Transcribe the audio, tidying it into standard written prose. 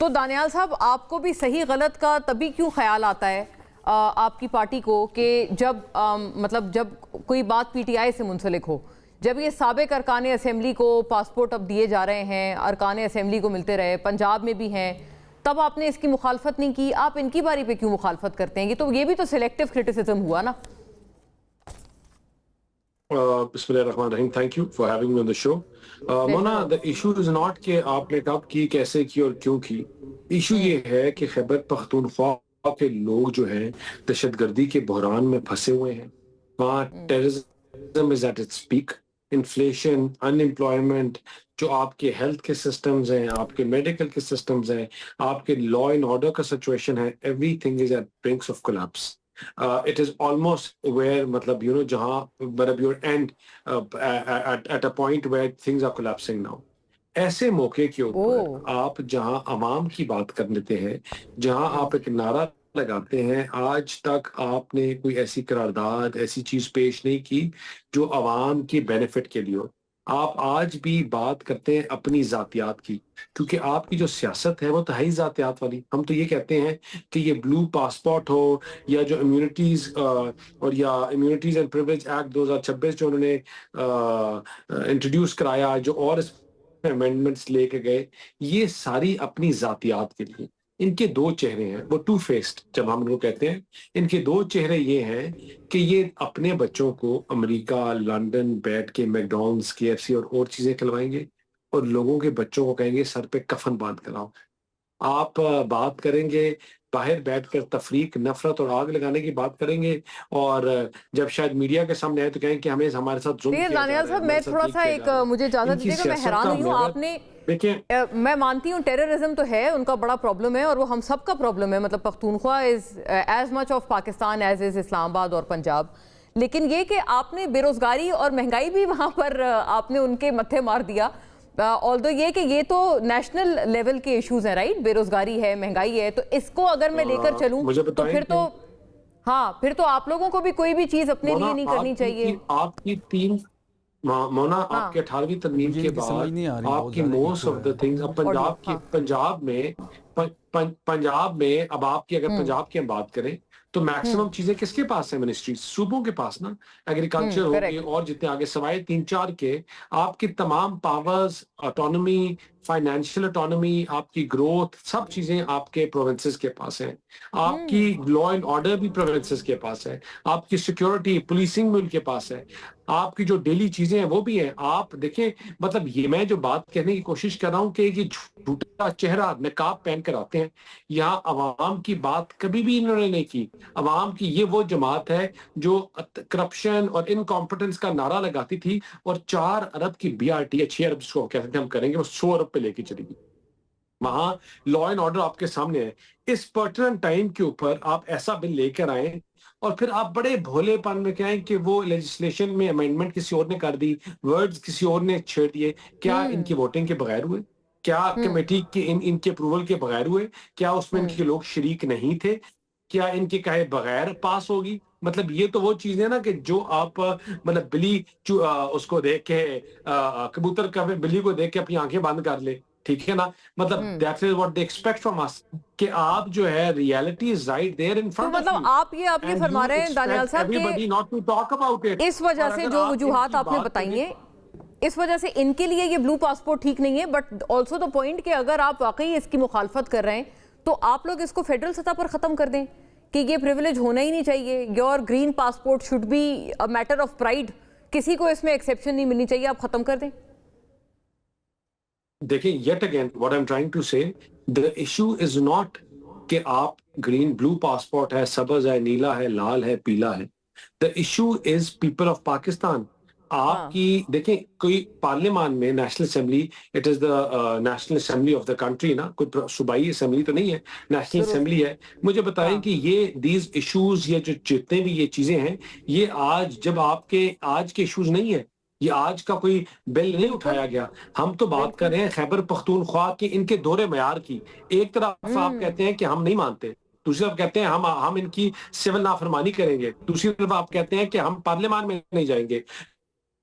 تو دانیال صاحب، آپ کو بھی صحیح غلط کا تبھی کیوں خیال آتا ہے آپ کی پارٹی کو کہ جب جب کوئی بات پی ٹی آئی سے منسلک ہو، جب یہ سابق ارکان اسمبلی کو پاسپورٹ اب دیے جا رہے ہیں، ارکان اسمبلی کو ملتے رہے، پنجاب میں بھی ہیں، تب آپ نے اس کی مخالفت نہیں کی؟ آپ ان کی باری پہ کیوں مخالفت کرتے ہیں؟ تو یہ بھی تو سلیکٹیو کرٹیسزم ہوا نا۔ بسم اللہ الرحمن الرحیم. Thank you for having me on the show. Mona, the issue is not کہ آپ نے کب کی، کیسے کی اور کیوں کی. ایشو یہ ہے کہ خیبر پختونخوا کے لوگ جو ہیں دہشت گردی کے بحران میں پھنسے ہوئے ہیں. وہاں terrorism is at its peak. Inflation, unemployment, جو آپ کے ہیلتھ کے سسٹمز ہیں، آپ کے میڈیکل کے سسٹمز ہیں، آپ کے لا اینڈ آرڈر کا سچویشن ہے، everything is at brinks of collapse. It is almost where جہاں you're end at a point where things are collapsing now. ایسے موقع کے اوپر آپ جہاں عوام کی بات کر لیتے ہیں، جہاں آپ ایک نعرہ لگاتے ہیں، آج تک آپ نے کوئی ایسی قرارداد، ایسی چیز پیش نہیں کی جو عوام کی بینیفٹ کے لیے ہو. آپ آج بھی بات کرتے ہیں اپنی ذاتیات کی، کیونکہ آپ کی جو سیاست ہے وہ تو ہے ہی ذاتیات والی. ہم تو یہ کہتے ہیں کہ یہ بلو پاسپورٹ ہو یا جو امیونٹیز اور یا امیونٹیز اینڈ پریویلیج ایکٹ 2026 جو انہوں نے انٹروڈیوس کرایا، جو اور اس امینڈمنٹس لے کے گئے، یہ ساری اپنی ذاتیات کے لیے. ان کے دو چہرے ہیں، وہ ٹو فیسڈ جب ہم لوگ کہتے ہیں. ان کے دو چہرے یہ ہیں کہ یہ اپنے بچوں کو امریکہ، لنڈن بیٹھ کے میکڈونلڈس، KFC اور چیزیں کھلوائیں گے، اور لوگوں کے بچوں کو کہیں گے سر پہ کفن باندھ کراؤ. آپ بات کریں گے باہر بیٹھ کر تفریق، نفرت اور آگ لگانے کی بات کریں گے، اور جب شاید میڈیا کے سامنے آئے تو کہیں کہ ہمارے ساتھ ظلم کیا جا رہا ہے. دانیال صاحب، میں تھوڑا سا مجھے اجازت دیجیے گا، میں حیران ہوئی ہوں. آپ نے، میں مانتی ہوں ٹیررزم تو ہے، ان کا بڑا پرابلم ہے، اور وہ ہم سب کا پرابلم ہے. Pakhtunkhwa is as much of Pakistan as is Islamabad اور پنجاب. لیکن یہ کہ آپ نے بے روزگاری اور مہنگائی بھی وہاں پر آپ نے ان کے متھے مار دیا. آلدو یہ کہ یہ تو نیشنل لیول کے ایشوز ہیں، رائٹ؟ بے روزگاری ہے، مہنگائی ہے، تو اس کو اگر میں لے کر چلوں تو پھر تو آپ لوگوں کو بھی کوئی بھی چیز اپنے لیے نہیں کرنی چاہیے. آپ کی تین مونا، آپ کے 18ویں ترمیم کے بعد آپ کی most of the things Punjab میں اب آپ کی، اگر پنجاب کی ہم بات کریں تو میکسیمم چیزیں کس کے پاس ہیں؟ منسٹری صوبوں کے پاس نا. ایگریکلچر ہو گئی اور جتنے آگے سوائے 3-4 کے، آپ کی تمام پاورز، آٹونومی، فائنینشیل آٹونومی، آپ کی گروتھ، سب چیزیں آپ کے پروونسز کے پاس ہیں. آپ کی لا اینڈ آرڈر بھی پروونسز کے پاس ہے. آپ کی سیکیورٹی، پولیسنگ بھی ان کے پاس ہے. آپ کی جو ڈیلی چیزیں ہیں وہ بھی ہیں. آپ دیکھیں، یہ میں جو بات کہنے کی کوشش کر رہا ہوں کہ یہ جھوٹا چہرہ نقاب پہن کر آتے ہیں. یہاں عوام کی بات کبھی بھی انہوں نے نہیں کی. عوام کی یہ وہ جماعت ہے جو کرپشن اور انکمپٹنس کا نعرہ لگاتی تھی، اور 4 ارب کی BRT یا 6 ارب جس کو کہتے ہیں ہم کریں گے، وہ 100 ارب پہ لے کے چلے گی. وہاں لا اینڈ آرڈر آپ کے سامنے ہے. اس پرٹیننٹ ٹائم کے اوپر آپ ایسا بل لے کر آئیں، اور پھر آپ بڑے بھولے پن میں کہیں کہ وہ لیجسلیشن میں امینڈمنٹ کسی اور نے کر دی، ورڈز کسی اور نے چھیڑ دیے. کیا ان کی ووٹنگ کے بغیر ہوئے؟ کیا کمیٹی کے ان کے اپروول کے بغیر ہوئے؟ کیا اس میں ان کے لوگ شریک نہیں تھے؟ کیا ان کے کہے بغیر پاس ہوگی؟ یہ تو وہ چیزیں نا کہ جو آپ بلی اس کو دیکھ کے، کبوتر کا بلی کو دیکھ کے اپنی آنکھیں بند کر لے، ٹھیک ہے نا. that is what they expect from us کہ آپ جو ہے reality is right there in front of you. آپ یہ فرما رہے ہیں دانیال صاحب کہ اس وجہ سے جو وجوہات آپ نے بتائی ہیں، اس وجہ سے ان کے لیے یہ بلو پاسپورٹ ٹھیک نہیں ہے. بٹ آلسو دا پوائنٹ کہ اگر آپ واقعی اس کی مخالفت کر رہے ہیں تو آپ لوگ اس کو فیڈرل سطح پر ختم کر دیں کہ یہ پریویلیج ہونا ہی نہیں چاہیے. Your green passport should be a matter of pride. کسی کو اس میں ایکسیپشن نہیں ملنی چاہیے. آپ ختم کر دیں. دیکھیں، yet again what I'm trying to say, the issue is not کہ آپ گرین بلو پاسپورٹ ہے، سبز ہے، نیلا ہے، لال ہے، پیلا ہے. the issue is people of Pakistan. آپ کی دیکھیں، کوئی پارلیمان میں national assembly, it is the national assembly of the country نا، کوئی صوبائی اسمبلی تو نہیں ہے، نیشنل اسمبلی ہے. مجھے بتائیں کہ یہ دیز ایشوز، یہ جو جتنے بھی یہ چیزیں ہیں، یہ جب آپ کے آج کے ایشوز نہیں ہیں، یہ آج کا کوئی بل نہیں اٹھایا گیا. ہم تو بات کر رہے ہیں خیبر پختونخوا کے ان کے دورے معیار کی. ایک طرف آپ کہتے ہیں کہ ہم نہیں مانتے، دوسری طرف کہتے ہیں ہم ان کی سول نافرمانی کریں گے، دوسری طرف آپ کہتے ہیں کہ ہم پارلیمان میں نہیں جائیں گے.